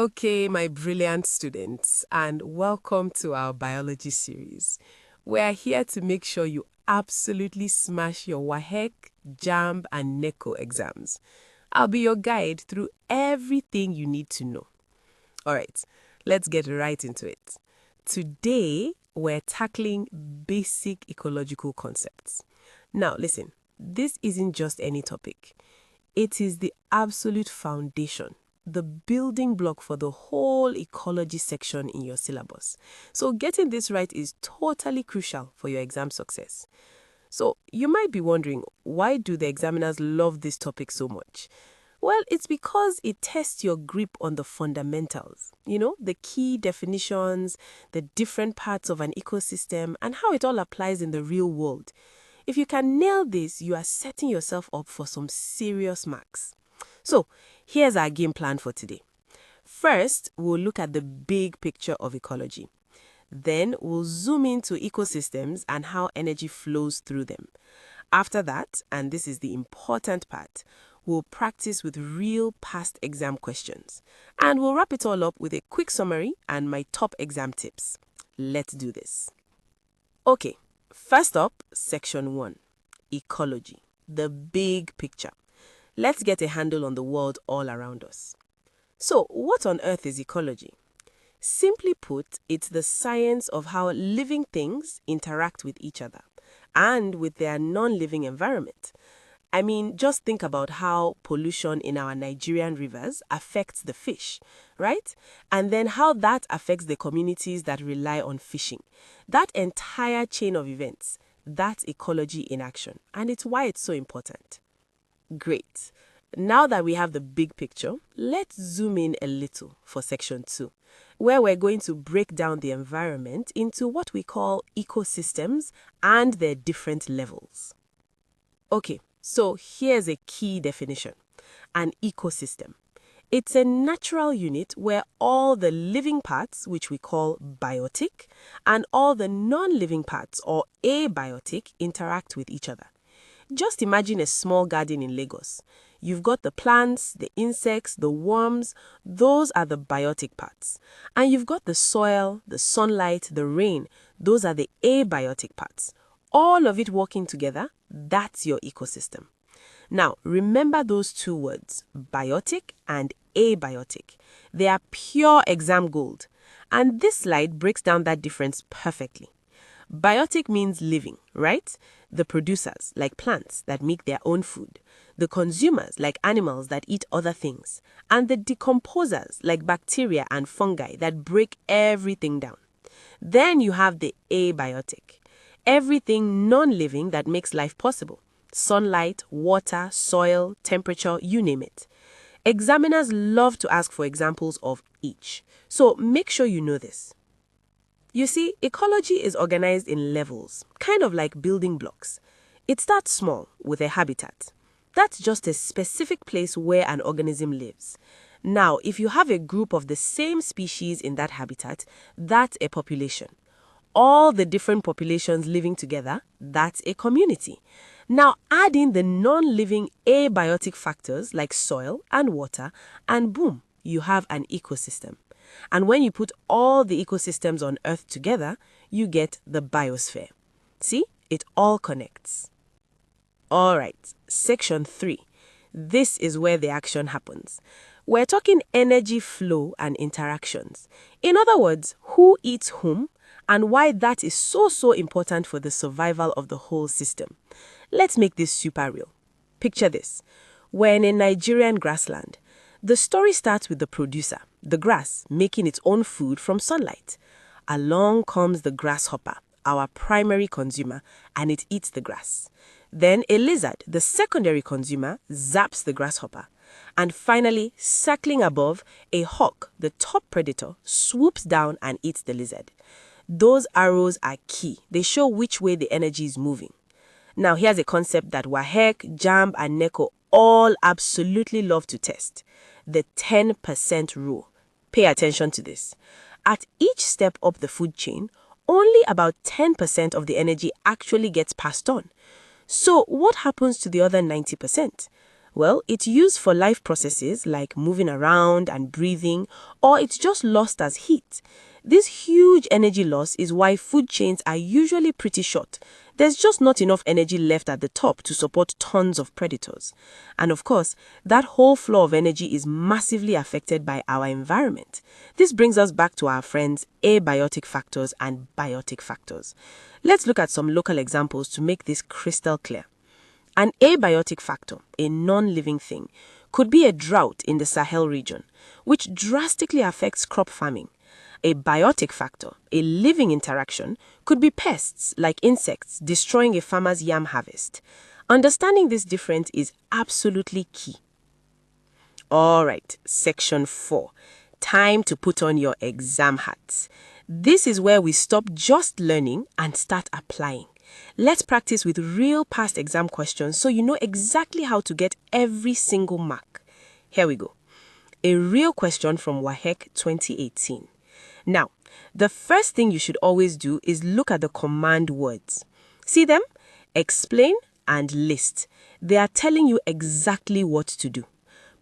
Okay, my brilliant students, and welcome to our biology series. We're here to make sure you absolutely smash your WAEC, JAMB, and NECO exams. I'll be your guide through everything you need to know. All right, let's get right into it. Today, we're tackling basic ecological concepts. Now, listen, this isn't just any topic. It is the absolute foundation, the building block for the whole ecology section in your syllabus. So getting this right is totally crucial for your exam success. So you might be wondering, why do the examiners love this topic so much? Well, it's because it tests your grip on the fundamentals, the key definitions, the different parts of an ecosystem, and how it all applies in the real world. If you can nail this, you are setting yourself up for some serious marks. So, here's our game plan for today. First, we'll look at the big picture of ecology. Then, we'll zoom into ecosystems and how energy flows through them. After that, and this is the important part, we'll practice with real past exam questions. And we'll wrap it all up with a quick summary and my top exam tips. Let's do this. Okay. First up, Section 1, Ecology, the big picture. Let's get a handle on the world all around us. So, what on earth is ecology? Simply put, it's the science of how living things interact with each other and with their non-living environment. I mean, just think about how pollution in our Nigerian rivers affects the fish, right? And then how that affects the communities that rely on fishing. That entire chain of events, that's ecology in action. And it's why it's so important. Great. Now that we have the big picture, let's zoom in a little for Section 2, where we're going to break down the environment into what we call ecosystems and their different levels. Okay. So here's a key definition. An ecosystem. It's a natural unit where all the living parts, which we call biotic, and all the non-living parts, or abiotic, interact with each other. Just imagine a small garden in Lagos. You've got the plants, the insects, the worms, those are the biotic parts. And you've got the soil, the sunlight, the rain, those are the abiotic parts. All of it working together, that's your ecosystem. Now, remember those two words, biotic and abiotic. They are pure exam gold. And this slide breaks down that difference perfectly. Biotic means living, right? The producers, like plants that make their own food. The consumers, like animals that eat other things. And the decomposers, like bacteria and fungi that break everything down. Then you have the abiotic. Everything non-living that makes life possible. Sunlight, water, soil, temperature, you name it. Examiners love to ask for examples of each. So make sure you know this. You see, ecology is organized in levels, kind of like building blocks. It starts small with a habitat. That's just a specific place where an organism lives. Now, if you have a group of the same species in that habitat, that's a population. All the different populations living together, that's a community. Now add in the non-living abiotic factors like soil and water, and boom, you have an ecosystem. And when you put all the ecosystems on Earth together, you get the biosphere. See, it all connects. All right, Section 3. This is where the action happens. We're talking energy flow and interactions. In other words, who eats whom, and why that is so important for the survival of the whole system. Let's make this super real. Picture this. We're in a Nigerian grassland. The story starts with the producer, the grass, making its own food from sunlight. Along comes the grasshopper, our primary consumer, and it eats the grass. Then a lizard, the secondary consumer, zaps the grasshopper. And finally, circling above, a hawk, the top predator, swoops down and eats the lizard. Those arrows are key. They show which way the energy is moving. Now, here's a concept that WAEC, JAMB, and NECO all absolutely love to test. The 10% rule. Pay attention to this. At each step up the food chain, only about 10% of the energy actually gets passed on. So, what happens to the other 90%? Well, it's used for life processes like moving around and breathing, or it's just lost as heat. This huge energy loss is why food chains are usually pretty short. There's just not enough energy left at the top to support tons of predators. And of course, that whole flow of energy is massively affected by our environment. This brings us back to our friends abiotic factors and biotic factors. Let's look at some local examples to make this crystal clear. An abiotic factor, a non-living thing, could be a drought in the Sahel region, which drastically affects crop farming. A biotic factor, a living interaction, could be pests like insects destroying a farmer's yam harvest. Understanding this difference is absolutely key. Alright, section 4. Time to put on your exam hats. This is where we stop just learning and start applying. Let's practice with real past exam questions so you know exactly how to get every single mark. Here we go. A real question from WAEC 2018. Now, the first thing you should always do is look at the command words. See them? Explain and list. They are telling you exactly what to do.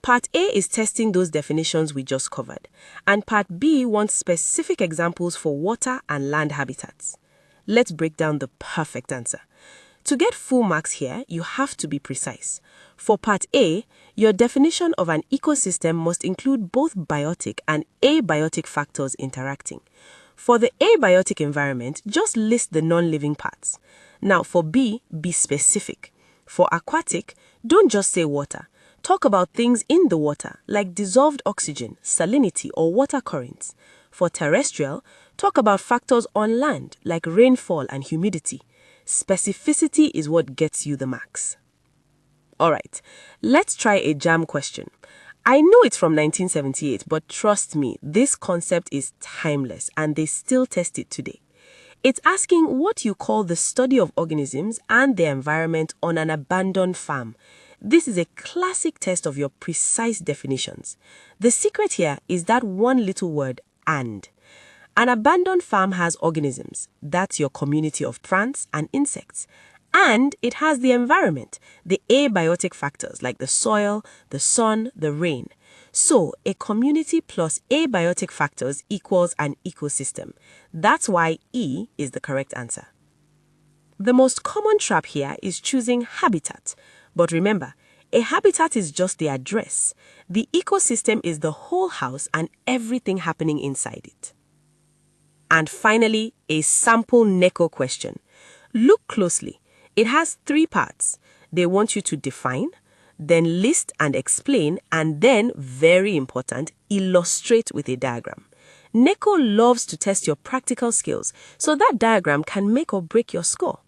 Part A is testing those definitions we just covered, and Part B wants specific examples for water and land habitats. Let's break down the perfect answer. To get full marks here, you have to be precise. For Part A, your definition of an ecosystem must include both biotic and abiotic factors interacting. For the abiotic environment, just list the non-living parts. Now for B, be specific. For aquatic, don't just say water. Talk about things in the water, like dissolved oxygen, salinity, or water currents. For terrestrial, talk about factors on land, like rainfall and humidity. Specificity is what gets you the marks. Alright, let's try a JAMB question. I know it's from 1978, but trust me, this concept is timeless and they still test it today. It's asking what you call the study of organisms and their environment on an abandoned farm. This is a classic test of your precise definitions. The secret here is that one little word, and. An abandoned farm has organisms. That's your community of plants and insects. And it has the environment, the abiotic factors like the soil, the sun, the rain. So, a community plus abiotic factors equals an ecosystem. That's why E is the correct answer. The most common trap here is choosing habitat. But remember, a habitat is just the address. The ecosystem is the whole house and everything happening inside it. And finally, a sample NECO question. Look closely. It has 3 parts. They want you to define, then list and explain, and then, very important, illustrate with a diagram. NECO loves to test your practical skills, so that diagram can make or break your score.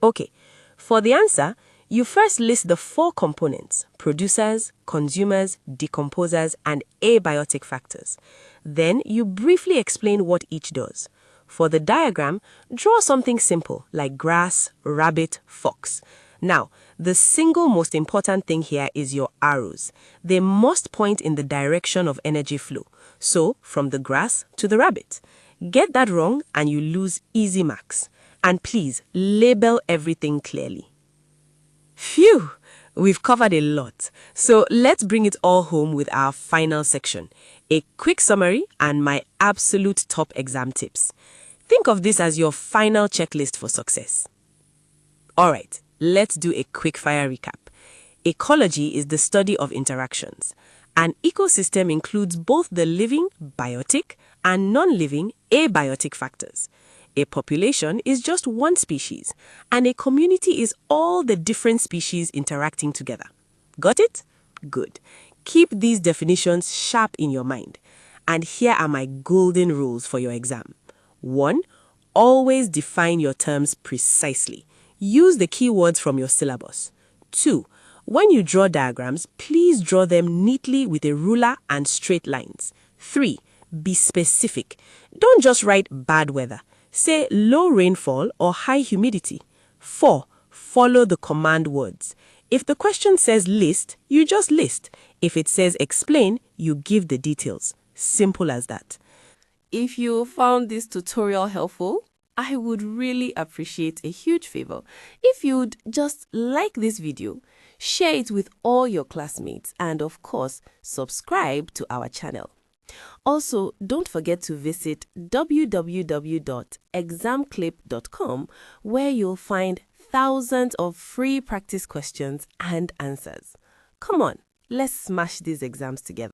Okay, for the answer, you first list the 4 components: producers, consumers, decomposers, and abiotic factors. Then you briefly explain what each does. For the diagram, draw something simple like grass, rabbit, fox. Now, the single most important thing here is your arrows. They must point in the direction of energy flow. So, from the grass to the rabbit. Get that wrong and you lose easy marks. And please, label everything clearly. Phew! We've covered a lot. So let's bring it all home with our final section. A quick summary and my absolute top exam tips. Think of this as your final checklist for success. Alright, let's do a quick fire recap. Ecology is the study of interactions. An ecosystem includes both the living, biotic, and non-living, abiotic factors. A population is just one species, and a community is all the different species interacting together. Got it? Good. Keep these definitions sharp in your mind. And here are my golden rules for your exam. 1. Always define your terms precisely. Use the keywords from your syllabus. 2. When you draw diagrams, please draw them neatly with a ruler and straight lines. 3. Be specific. Don't just write bad weather. Say low rainfall or high humidity. 4. Follow the command words. If the question says list, you just list. If it says explain, you give the details. Simple as that. If you found this tutorial helpful, I would really appreciate a huge favor if you'd just like this video, share it with all your classmates, and of course, subscribe to our channel. Also, don't forget to visit www.examclip.com, where you'll find thousands of free practice questions and answers. Come on, let's smash these exams together.